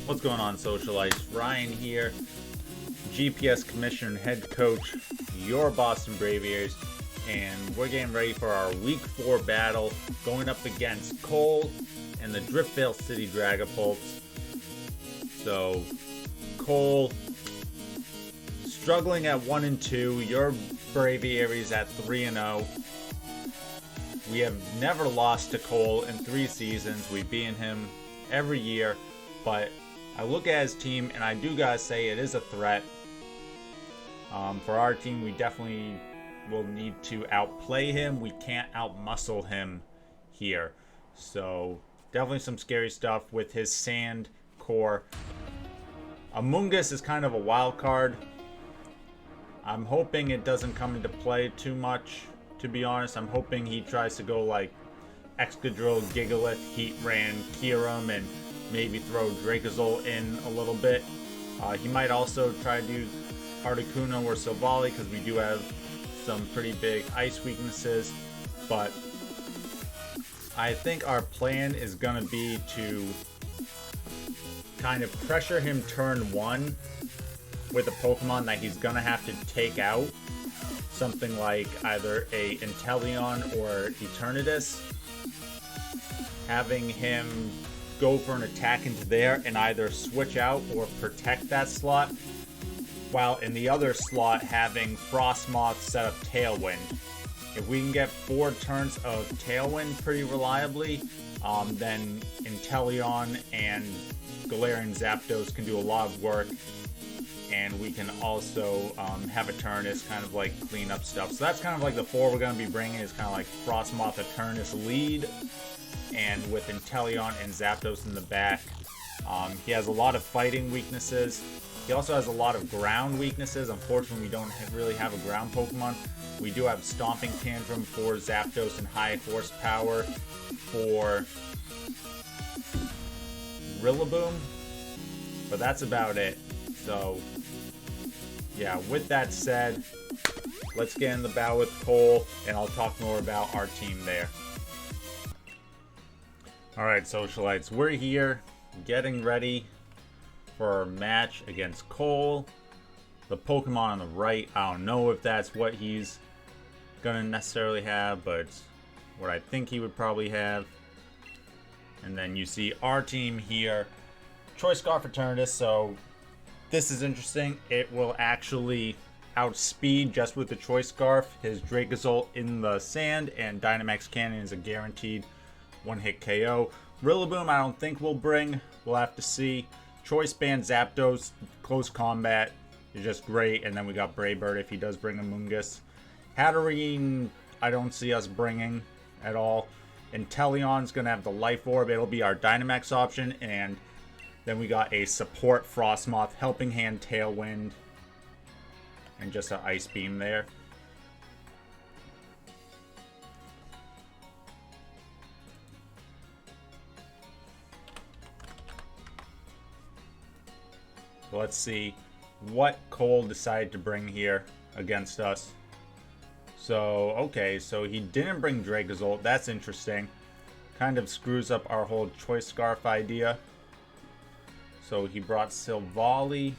What's going on, Socialites? Ryan here, GPS Commissioner and Head Coach, your Boston Braviaries, and we're getting ready for our Week 4 battle, going up against Cole and the Driftveil City Dragapults. So, Cole struggling at 1-2, your Braviaries at 3-0. We have never lost to Cole in 3 seasons. We've beaten him every year, but I look at his team and I do gotta say it is a threat. For our team, we definitely will need to outplay him. We can't outmuscle him here. So definitely some scary stuff with his sand core. Amoonguss is kind of a wild card. I'm hoping it doesn't come into play too much, to be honest. I'm hoping he tries to go like Excadrill, Gigalith, Heatran, Kyurem, and maybe throw Dracozolt in a little bit. He might also try to do Articuno or Silvally because we do have some pretty big ice weaknesses. But I think our plan is going to be to kind of pressure him turn 1 with a Pokemon that he's going to have to take out. Something like either a Inteleon or Eternatus. Having him go for an attack into there and either switch out or protect that slot, while in the other slot having Frosmoth set up Tailwind. If we can get 4 turns of Tailwind pretty reliably, then Inteleon and Galarian Zapdos can do a lot of work, and we can also have Eternatus kind of like clean up stuff. So that's kind of like the 4 we're going to be bringing, is kind of like Frosmoth, Eternatus lead, and with Inteleon and Zapdos in the back. He has a lot of fighting weaknesses. He also has a lot of ground weaknesses. Unfortunately, we don't really have a ground Pokemon. We do have Stomping Tantrum for Zapdos and High Horsepower for Rillaboom, but that's about it. So, yeah, with that said, let's get in the battle with Cole, and I'll talk more about our team there. Alright, Socialites, we're here getting ready for our match against Cole. The Pokemon on the right, I don't know if that's what he's gonna necessarily have, but it's what I think he would probably have. And then you see our team here, Choice Scarf Eternatus. So this is interesting. It will actually outspeed just with the Choice Scarf his Dracozolt in the sand, and Dynamax Cannon is a guaranteed 1-hit KO. Rillaboom I don't think we'll bring. We'll have to see. Choice Band Zapdos, close combat is just great. And then we got Brave Bird if he does bring Amoonguss. Hatterene I don't see us bringing at all. Inteleon's going to have the Life Orb. It'll be our Dynamax option. And then we got a support Frosmoth, Helping Hand Tailwind, and just an Ice Beam there. So let's see what Cole decided to bring here against us. So, okay, so he didn't bring Dracozolt. That's interesting. Kind of screws up our whole Choice Scarf idea. So he brought Silvally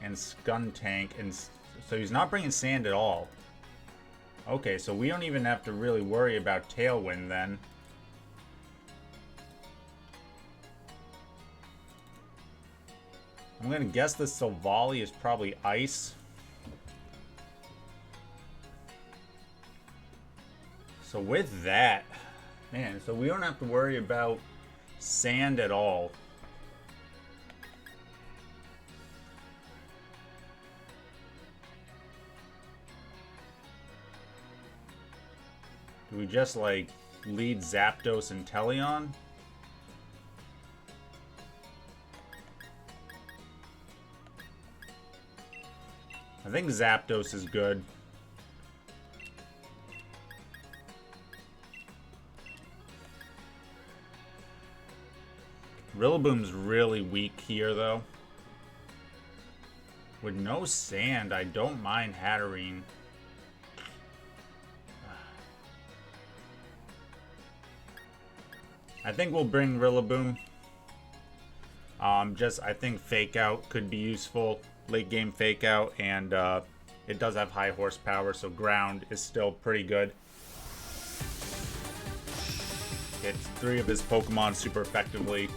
and Skuntank, and so he's not bringing Sand at all. Okay, so we don't even have to really worry about Tailwind then. I'm gonna guess the Silvally is probably Ice. So with that, man, so we don't have to worry about Sand at all. Do we just like lead Zapdos and Inteleon? I think Zapdos is good. Rillaboom's really weak here, though. With no Sand, I don't mind Hatterene. I think we'll bring Rillaboom. I think Fake Out could be useful. Late game Fake Out, and it does have high horsepower, so ground is still pretty good. Hits 3 of his Pokemon super effectively.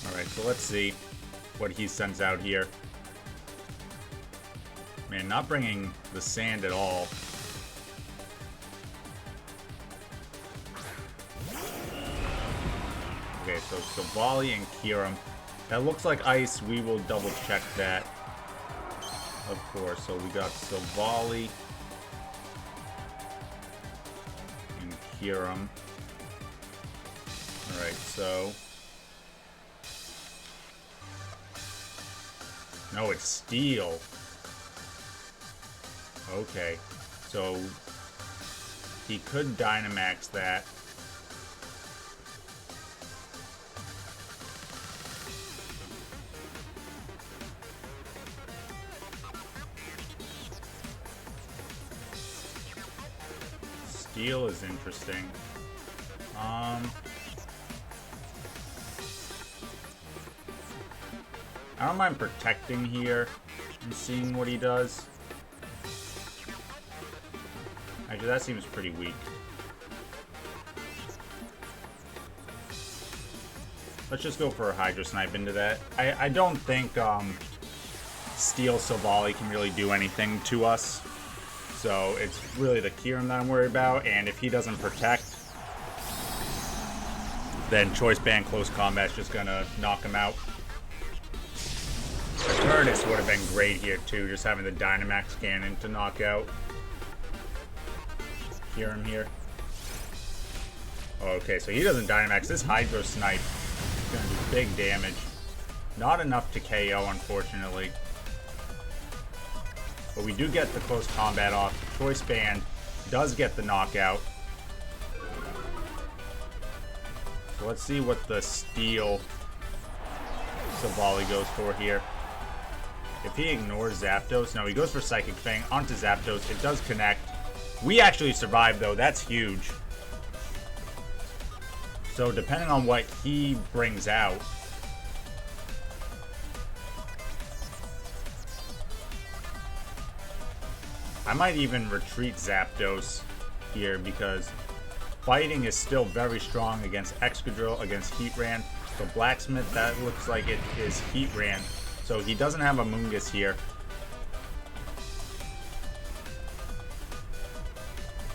Alright, so let's see what he sends out here. Man, not bringing the sand at all. Okay, so Silvally and Kyurem. That looks like ice. We will double check that. Of course. So we got Silvally and Kyurem. Alright, so... No, it's Steel. Okay. So he could Dynamax that. Steel is interesting. I don't mind protecting here and seeing what he does. Actually, that seems pretty weak. Let's just go for a Hydro Snipe into that. I don't think Steel Silvally can really do anything to us. So it's really the Kyurem that I'm worried about, and if he doesn't protect, then Choice Band Close Combat is just gonna knock him out. Eternatus would have been great here too, just having the Dynamax Cannon to knock out Kyurem here. Okay, so he doesn't Dynamax. This Hydro Snipe is gonna do big damage. Not enough to KO, unfortunately. But we do get the Close Combat off. Choice Band does get the knockout. So let's see what the Steel Silvally goes for here. If he ignores Zapdos, no, he goes for Psychic Fang onto Zapdos. It does connect. We actually survive, though. That's huge. So depending on what he brings out, I might even retreat Zapdos here because fighting is still very strong against Excadrill, against Heatran. So Blacksmith, that looks like it is Heatran. So he doesn't have Amoonguss here.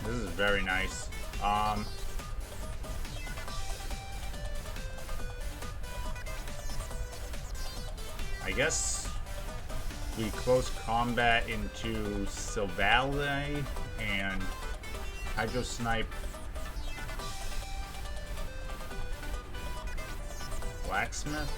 This is very nice. I guess we close combat into Silvally and Hydro Snipe Blacksmith.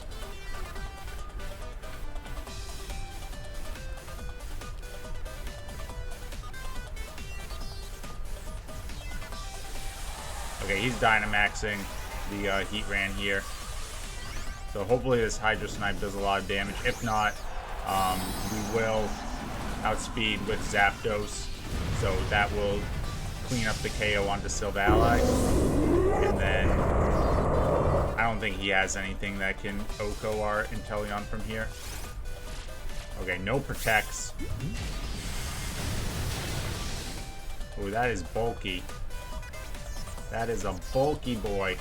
Okay, he's Dynamaxing the Heatran here. So hopefully this Hydro Snipe does a lot of damage. If not, we will outspeed with Zapdos. So that will clean up the KO onto Silvally. And then I don't think he has anything that can OHKO our Inteleon from here. Okay, no protects. Oh, that is bulky. That is a bulky boy.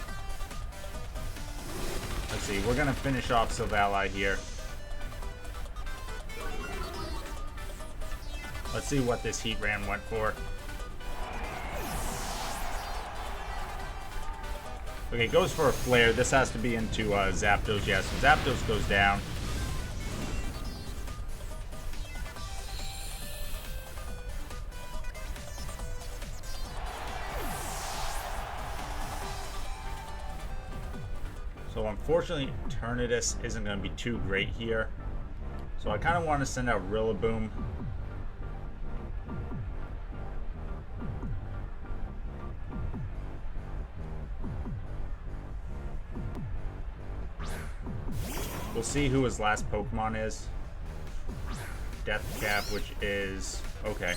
Let's see, we're gonna finish off Silvally here. Let's see what this Heatran went for. Okay, goes for a Flare. This has to be into Zapdos. Yes, so Zapdos goes down. So unfortunately, Eternatus isn't going to be too great here. So I kind of want to send out Rillaboom. We'll see who his last Pokemon is. Death Cap, which is... okay.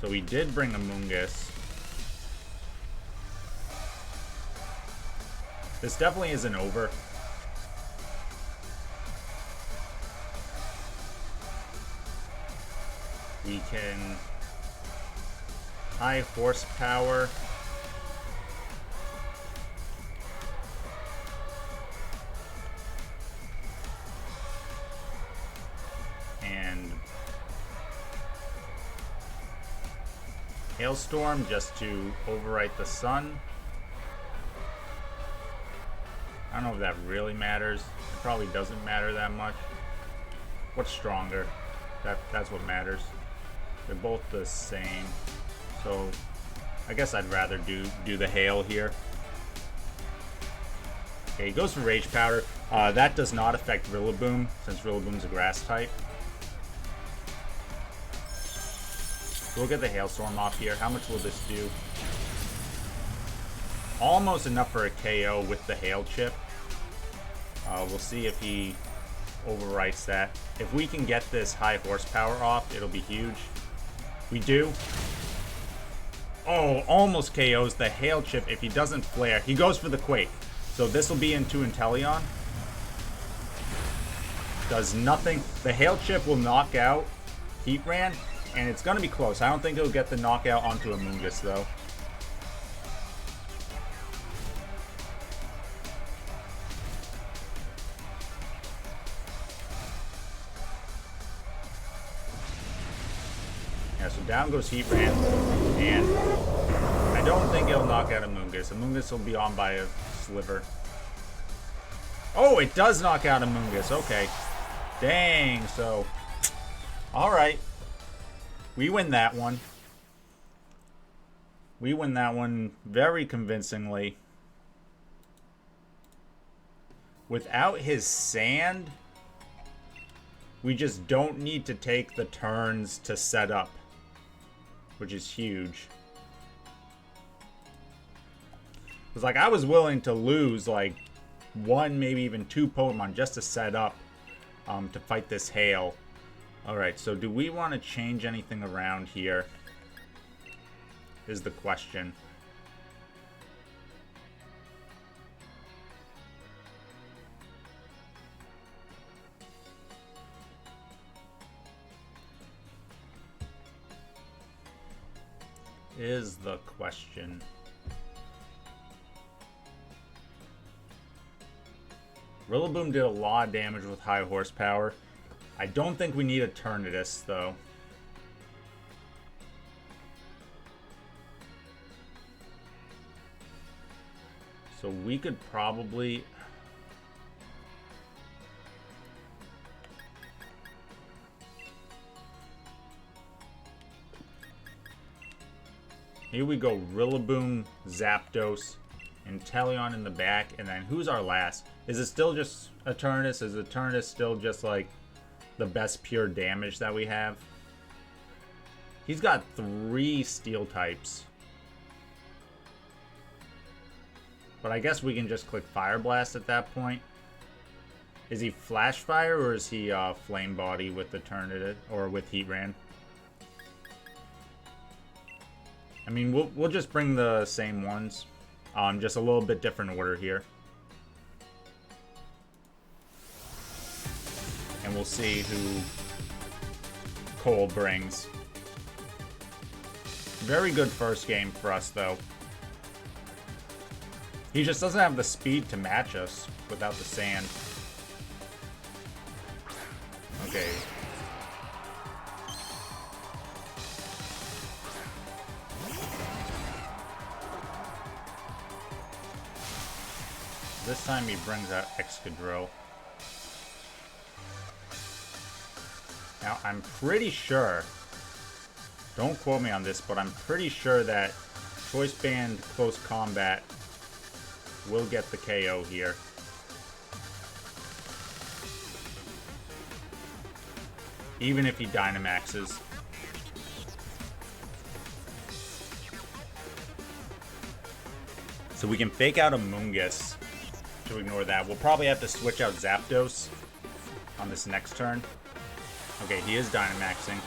So we did bring Amoonguss. This definitely isn't over. We can high horsepower. And Hailstorm just to overwrite the sun. I don't know if that really matters. It probably doesn't matter that much. What's stronger? That's what matters. They're both the same. So I guess I'd rather do the hail here. Okay, he goes for Rage Powder. That does not affect Rillaboom, since Rillaboom's a grass type. So we'll get the Hailstorm off here. How much will this do? Almost enough for a KO with the Hail Chip. We'll see if he overwrites that. If we can get this high horsepower off, it'll be huge. We do. Oh, almost KOs the Hail Chip if he doesn't flare. He goes for the Quake. So this will be into Inteleon. Does nothing. The Hail Chip will knock out Heatran, and it's going to be close. I don't think it'll get the knockout onto Amoonguss, though. Yeah, so down goes Heatran, and I don't think it'll knock out Amoonguss. Amoonguss will be on by a sliver. Oh, it does knock out Amoonguss. Okay. Dang, so... Alright. We win that one. We win that one very convincingly. Without his sand, we just don't need to take the turns to set up, which is huge. Because, like, I was willing to lose, like, one, maybe even two Pokemon just to set up to fight this Hail. Alright, so do we want to change anything around here? Is the question. Is the question. Rillaboom did a lot of damage with high horsepower. I don't think we need Eternatus, though. So we could probably... Here we go, Rillaboom, Zapdos, Inteleon in the back, and then who's our last? Is it still just Eternatus? Is Eternatus still just like the best pure damage that we have? He's got 3 steel types. But I guess we can just click Fire Blast at that point. Is he Flash Fire or is he Flame Body with Eternatus or with Heatran? I mean, we'll just bring the same ones. Just a little bit different order here. And we'll see who Cole brings. Very good first game for us, though. He just doesn't have the speed to match us without the sand. Okay. This time he brings out Excadrill. Now, I'm pretty sure, don't quote me on this, but I'm pretty sure that Choice Band Close Combat will get the KO here. Even if he Dynamaxes. So we can fake out Amoonguss to ignore that. We'll probably have to switch out Zapdos on this next turn. Okay, he is Dynamaxing.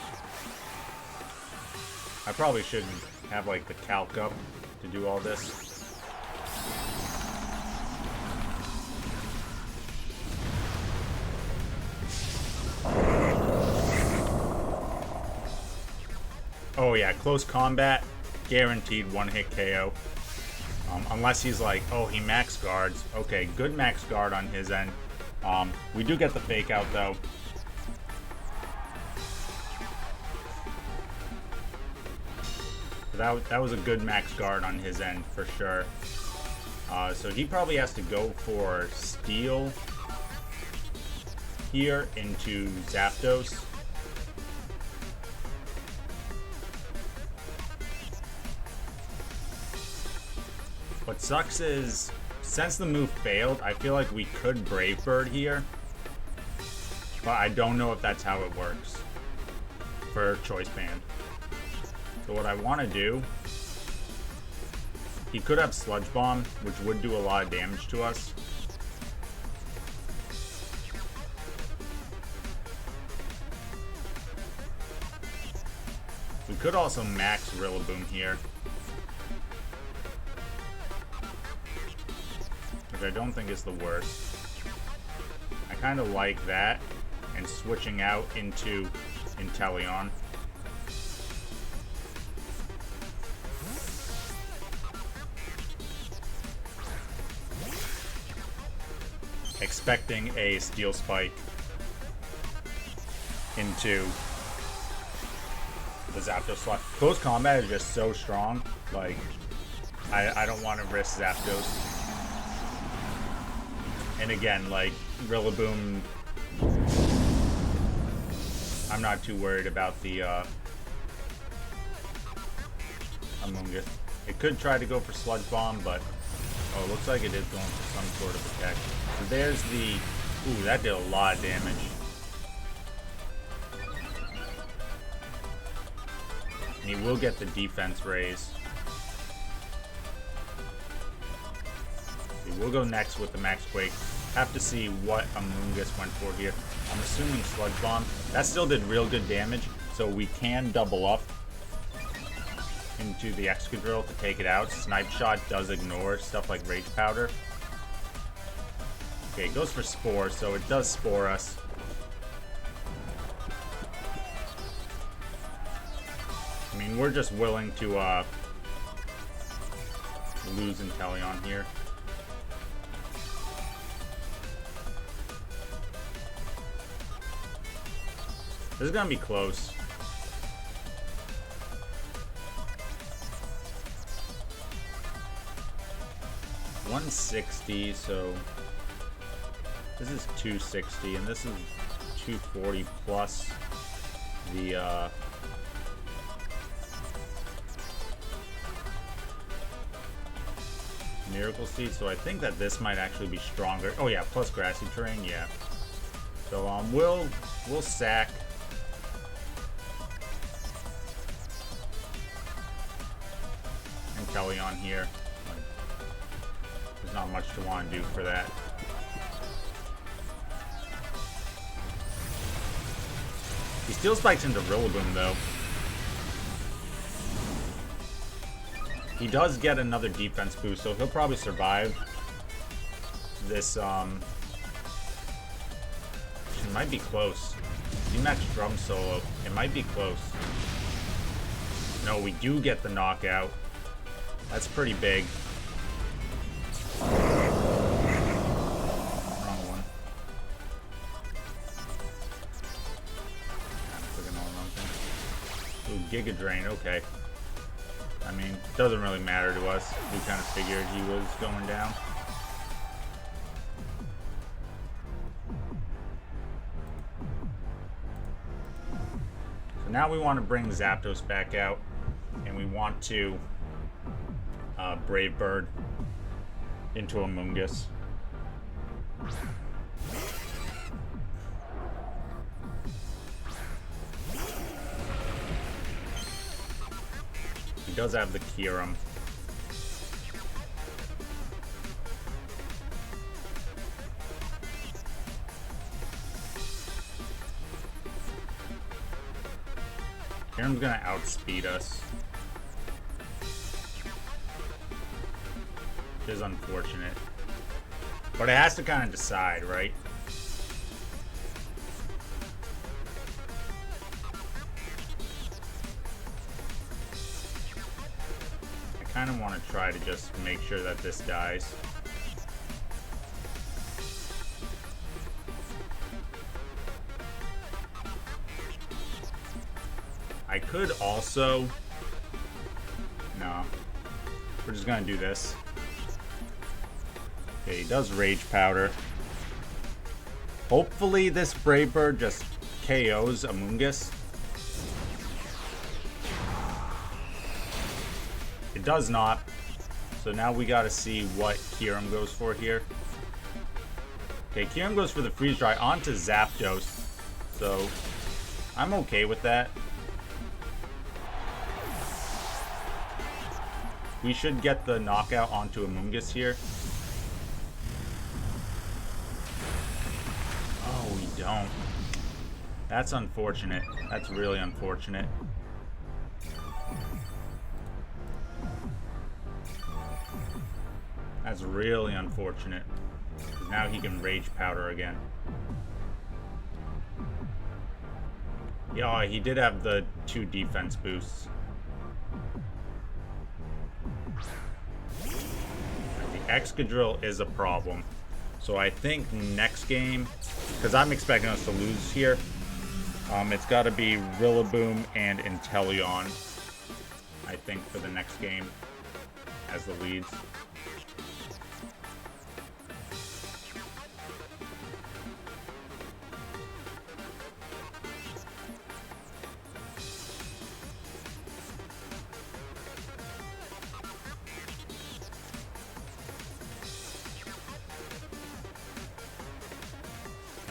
I probably shouldn't have like the calc up to do all this. Oh yeah, close combat, guaranteed one-hit KO. Unless he's like, oh, he max guards. Okay, good max guard on his end. We do get the fake out though. That was a good max guard on his end for sure. So he probably has to go for Steel here into Zapdos. What sucks is, since the move failed, I feel like we could Brave Bird here. But I don't know if that's how it works for Choice Band. So what I want to do, he could have Sludge Bomb, which would do a lot of damage to us. We could also max Rillaboom here, which I don't think is the worst. I kind of like that, and switching out into Inteleon. Expecting a Steel Spike into the Zapdos slot. Close combat is just so strong. Like, I don't want to risk Zapdos. And again, like, Rillaboom, I'm not too worried about the Amoonguss. It could try to go for Sludge Bomb, but oh, it looks like it is going for some sort of attack. So there's the... Ooh, that did a lot of damage. And he will get the defense raise. We'll go next with the Max Quake. Have to see what Amoonguss went for here. I'm assuming Sludge Bomb. That still did real good damage, so we can double up into the Excadrill to take it out. Snipe Shot does ignore stuff like Rage Powder. Okay, it goes for Spore, so it does Spore us. I mean, we're just willing to lose Inteleon here. This is gonna be close. $160, so this is 260, and this is 240 plus the Miracle Seed. So I think that this might actually be stronger. Oh yeah, plus grassy terrain, yeah. So we'll sack Inteleon here. Like, there's not much to want to do for that. He Steel Spikes into Rillaboom though. He does get another defense boost, so he'll probably survive this. It might be close. D-Max Drum Solo. It might be close. No, we do get the knockout. That's pretty big. Wrong one. Ooh, Giga Drain, okay. I mean, doesn't really matter to us. We kind of figured he was going down. So now we want to bring Zapdos back out, and we want to Brave Bird into Amoonguss. He does have the Kyurem. Kyurem's gonna outspeed us. Which is unfortunate. But it has to kind of decide, right? I kind of want to try to just make sure that this dies. I could also... No. We're just gonna do this. Okay, he does Rage Powder. Hopefully this Brave Bird just KOs Amoonguss. It does not. So now we gotta see what Kyurem goes for here. Okay, Kyurem goes for the Freeze Dry onto Zapdos. So I'm okay with that. We should get the knockout onto Amoonguss here. Oh, we don't. That's unfortunate. That's really unfortunate. That's really unfortunate. Now he can Rage Powder again. Yeah, he did have the 2 defense boosts. Excadrill is a problem. So I think next game, because I'm expecting us to lose here, it's got to be Rillaboom and Inteleon, I think, for the next game as the leads.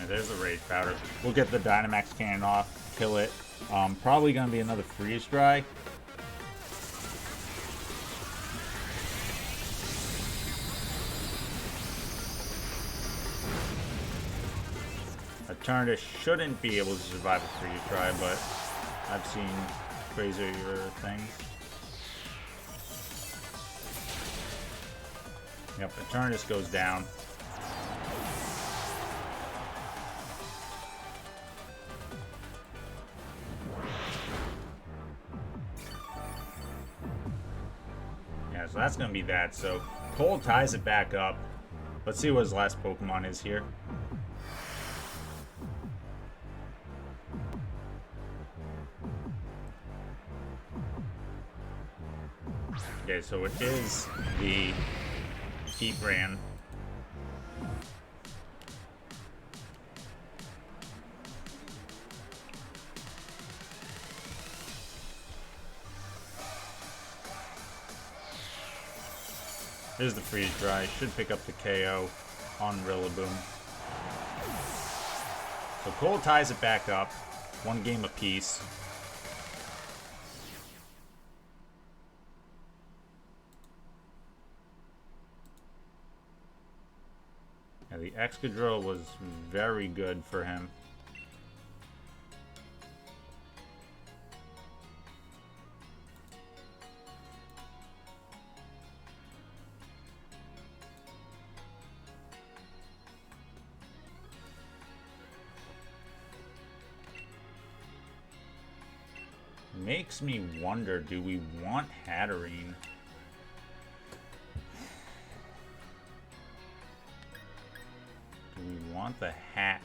There's a Rage Powder. We'll get the Dynamax Cannon off, kill it. Probably going to be another Freeze Dry. Eternatus shouldn't be able to survive a Freeze Dry, but I've seen crazier things. Yep, Eternatus goes down. So that's going to be that. So Cole ties it back up. Let's see what his last Pokemon is here. Okay, so it is the Heatran. There's the Freeze Dry. Should pick up the KO on Rillaboom. So Cole ties it back up. 1 game apiece. Yeah, the Excadrill was very good for him. Makes me wonder, do we want Hatterene? Do we want the hat?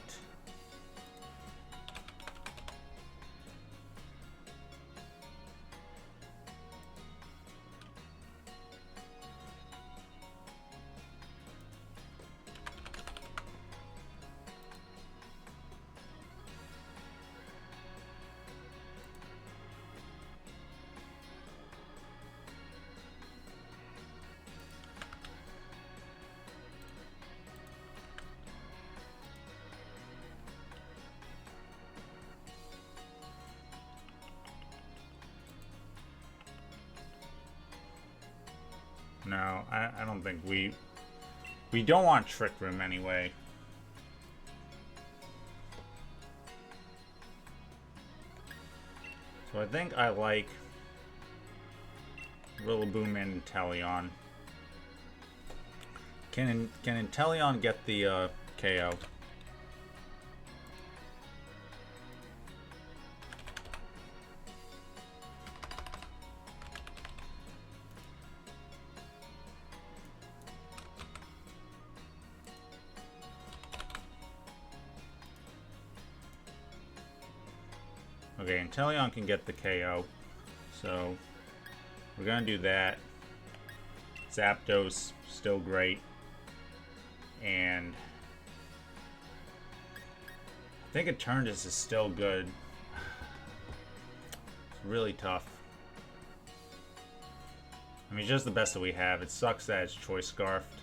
No, I don't think we don't want Trick Room anyway. So I think I like Rillaboom and Inteleon. Can Inteleon get the KO? Okay, Inteleon can get the KO, so we're gonna do that. Zapdos, still great. And I think Eternatus is still good. It's really tough. I mean, just the best that we have. It sucks that it's Choice Scarfed.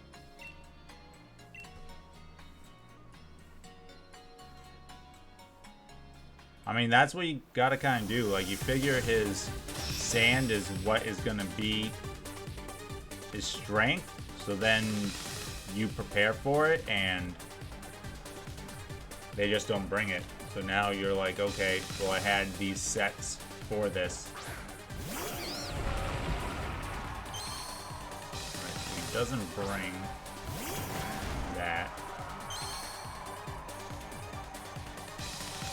I mean, that's what you gotta kind of do. Like, you figure his sand is what is gonna be his strength, so then you prepare for it, and they just don't bring it. So now you're like, okay, well, I had these sets for this. Alright, so he doesn't bring that.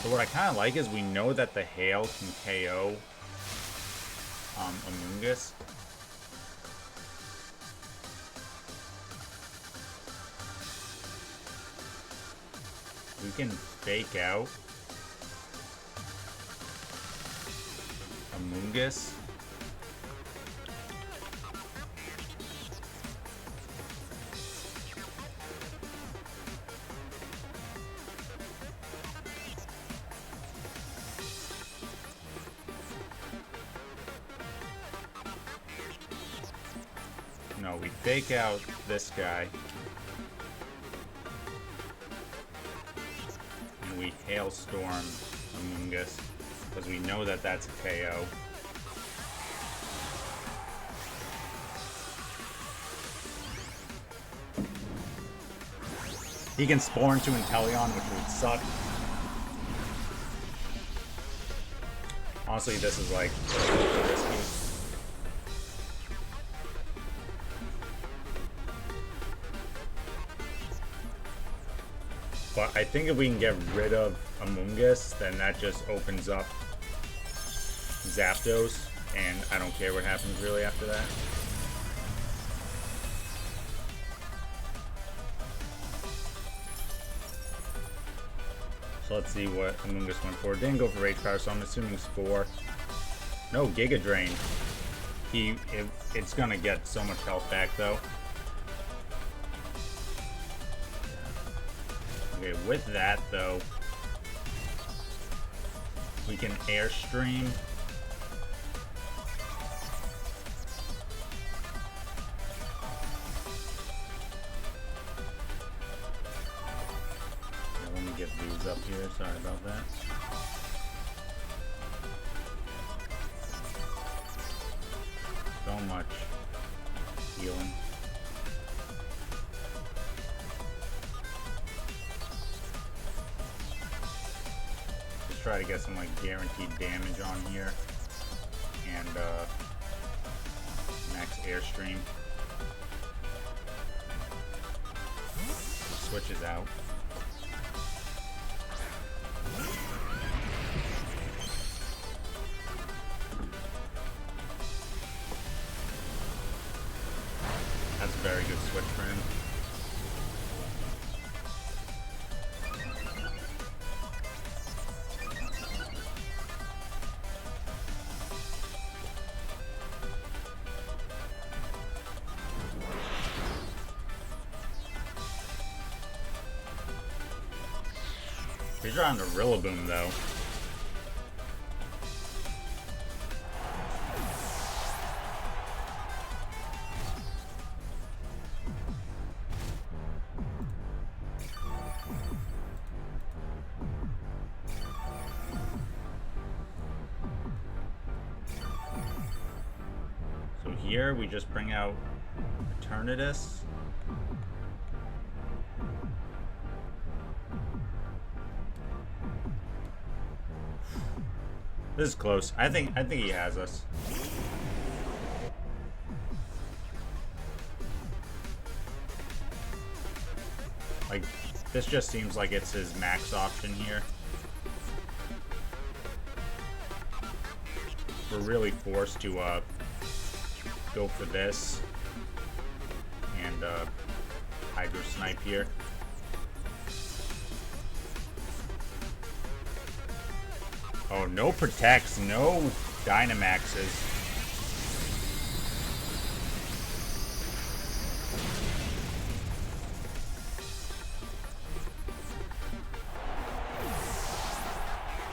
So what I kind of like is we know that the Hail can KO Amoonguss. We can fake out Amoonguss. No, we fake out this guy. And we Hailstorm Amoonguss, because we know that that's a KO. He can Sporn to Inteleon, which would suck. Honestly, this is like risky. But I think if we can get rid of Amoonguss, then that just opens up Zapdos, and I don't care what happens really after that. So let's see what Amoonguss went for. Didn't go for Rage Power, so I'm assuming Spore. No, Giga Drain. It's gonna get so much health back though. Okay, with that though, we can Airstream. Let me get these up here, sorry about that. So much healing. Try to get some like guaranteed damage on here, and max Airstream. Switches out. That's a very good switch for him. He's on the Rillaboom though. So here we just bring out Eternatus. This is close. I think he has us. Like, this just seems like it's his max option here. We're really forced to go for this and Hydro Snipe here. Oh, no protects, no Dynamaxes.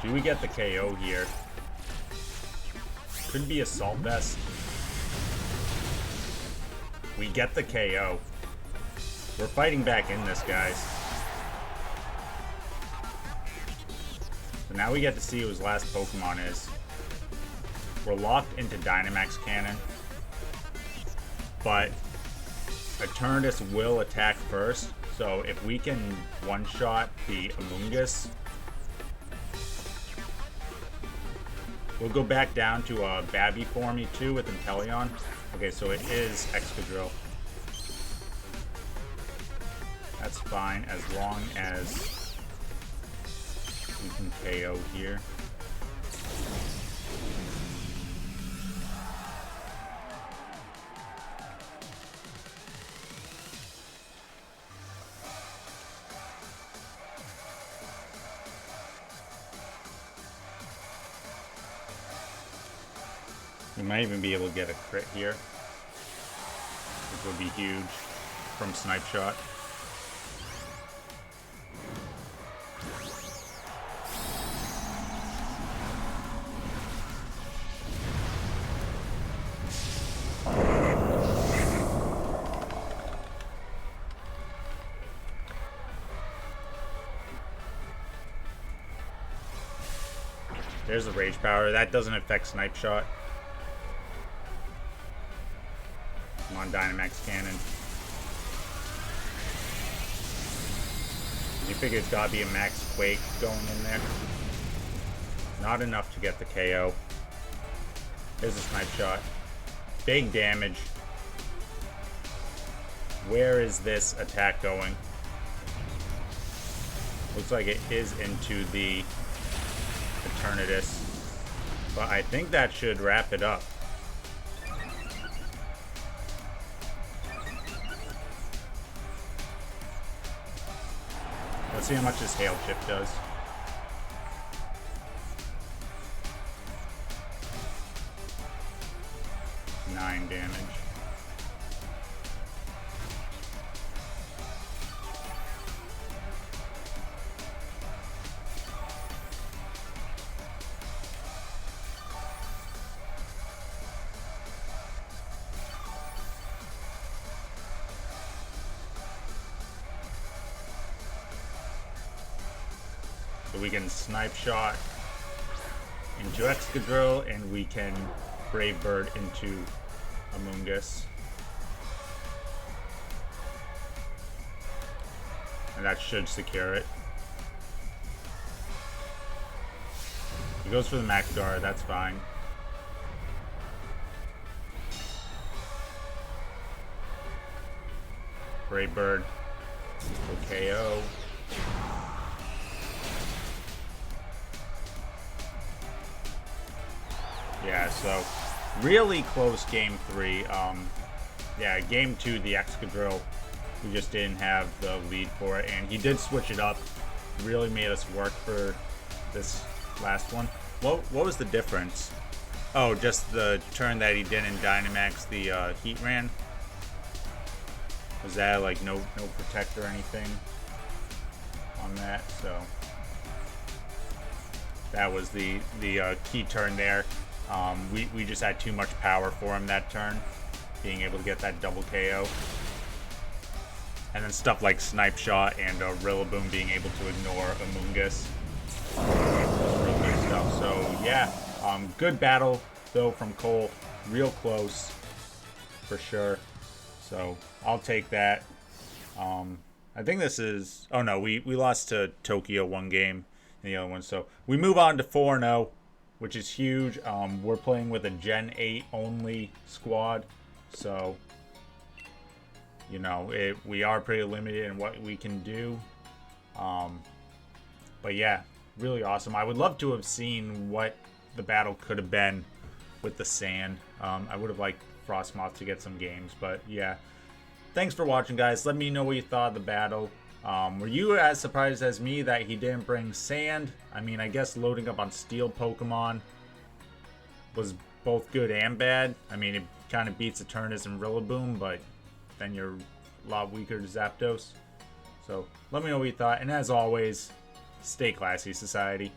Do we get the KO here? Could be Assault Vest. We get the KO. We're fighting back in this, guys. So now we get to see who his last Pokemon is. We're locked into Dynamax Cannon. But Eternatus will attack first. So if we can one-shot the Amoonguss, we'll go back down to a Babby Formy too with Inteleon. Okay, so it is Excadrill. That's fine as long as we can KO here. We might even be able to get a crit here, which would be huge from Snipe Shot. There's the Rage Power. That doesn't affect Snipe Shot. Come on, Dynamax Cannon. You figure it's gotta be a Max Quake going in there. Not enough to get the KO. There's a Snipe Shot. Big damage. Where is this attack going? Looks like it is into the Eternatus. But I think that should wrap it up. Let's see how much this Hail Chip does. Nine damage. So we can Snipe Shot into Excadrill, and we can Brave Bird into Amoonguss. And that should secure it. He goes for the Max Guard, that's fine. Brave Bird. KO. Yeah, so really close game 3. Yeah, game 2, the Excadrill, we just didn't have the lead for it, and he did switch it up. Really made us work for this last one. What was the difference? Oh, just the turn that he did in Dynamax, the Heatran. Was that like no protect or anything on that? So that was the key turn there. We just had too much power for him that turn, being able to get that double KO. And then stuff like Snipe Shot and Rillaboom being able to ignore Amoonguss. Real good stuff. So yeah, good battle though from Cole. Real close for sure. So I'll take that. I think this is... Oh no, we lost to Tokyo one game in the other one. So we move on to 4-0. which is huge. We're playing with a Gen 8 only squad, so you know we are pretty limited in what we can do. But yeah, really awesome. I would love to have seen what the battle could have been with the sand. I would have liked Frosmoth to get some games, but yeah. Thanks for watching, guys. Let me know what you thought of the battle. Were you as surprised as me that he didn't bring sand? I mean, I guess loading up on steel Pokemon was both good and bad. I mean, it kind of beats Eternatus and Rillaboom, but then you're a lot weaker to Zapdos. So let me know what you thought. And as always, stay classy, Society.